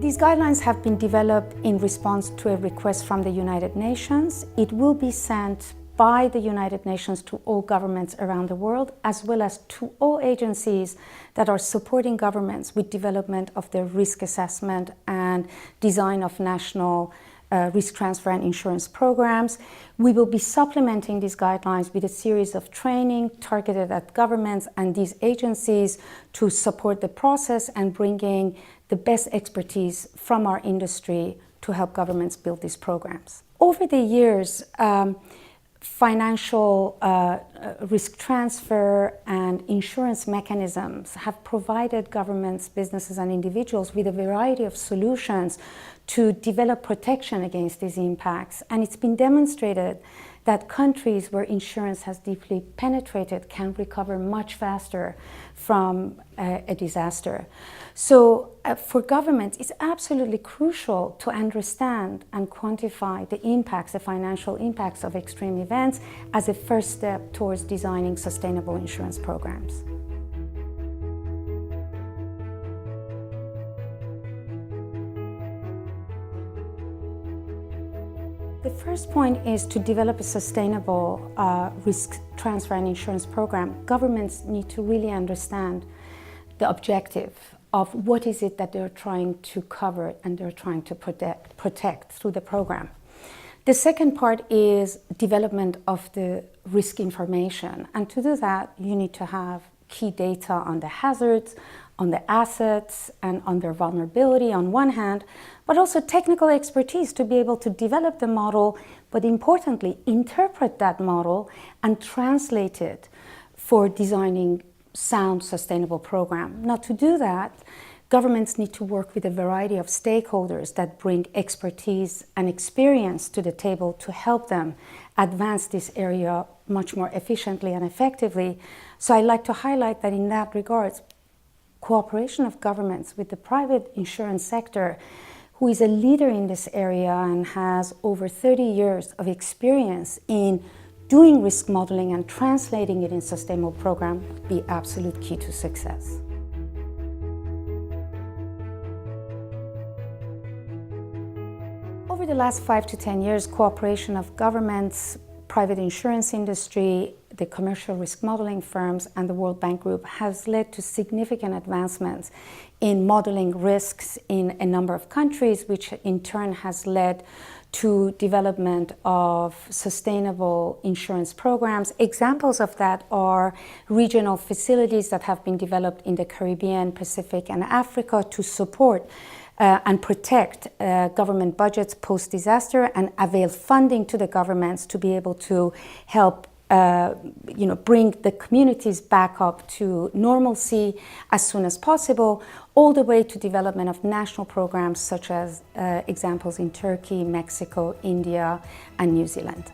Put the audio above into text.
These guidelines have been developed in response to a request from the United Nations. It will be sent by the United Nations to all governments around the world, as well as to all agencies that are supporting governments with development of their risk assessment and design of national risk transfer and insurance programs. We will be supplementing these guidelines with a series of training targeted at governments and these agencies to support the process and bringing the best expertise from our industry to help governments build these programs. Over the years, financial risk transfer and insurance mechanisms have provided governments, businesses, and individuals with a variety of solutions to develop protection against these impacts. And it's been demonstrated that countries where insurance has deeply penetrated can recover much faster from a disaster. So for governments, it's absolutely crucial to understand and quantify the impacts, the financial impacts of extreme events as a first step towards designing sustainable insurance programs. The first point is to develop a sustainable risk transfer and insurance program. Governments need to really understand the objective of what is it that they're trying to cover and they're trying to protect through the program. The second part is development of the risk information. And to do that, you need to have key data on the hazards, on the assets, and on their vulnerability on one hand, but also technical expertise to be able to develop the model, but importantly, interpret that model and translate it for designing sound, sustainable program. Now, to do that, governments need to work with a variety of stakeholders that bring expertise and experience to the table to help them advance this area much more efficiently and effectively. So I'd like to highlight that in that regard, cooperation of governments with the private insurance sector, who is a leader in this area and has over 30 years of experience in doing risk modeling and translating it in sustainable program, would be absolute key to success. Over the last 5 to 10 years, cooperation of governments, private insurance industry, the commercial risk modeling firms, and the World Bank Group has led to significant advancements in modeling risks in a number of countries, which in turn has led to development of sustainable insurance programs. Examples of that are regional facilities that have been developed in the Caribbean, Pacific, and Africa to support and protect government budgets post-disaster and avail funding to the governments to be able to help bring the communities back up to normalcy as soon as possible, all the way to development of national programs such as examples in Turkey, Mexico, India, and New Zealand.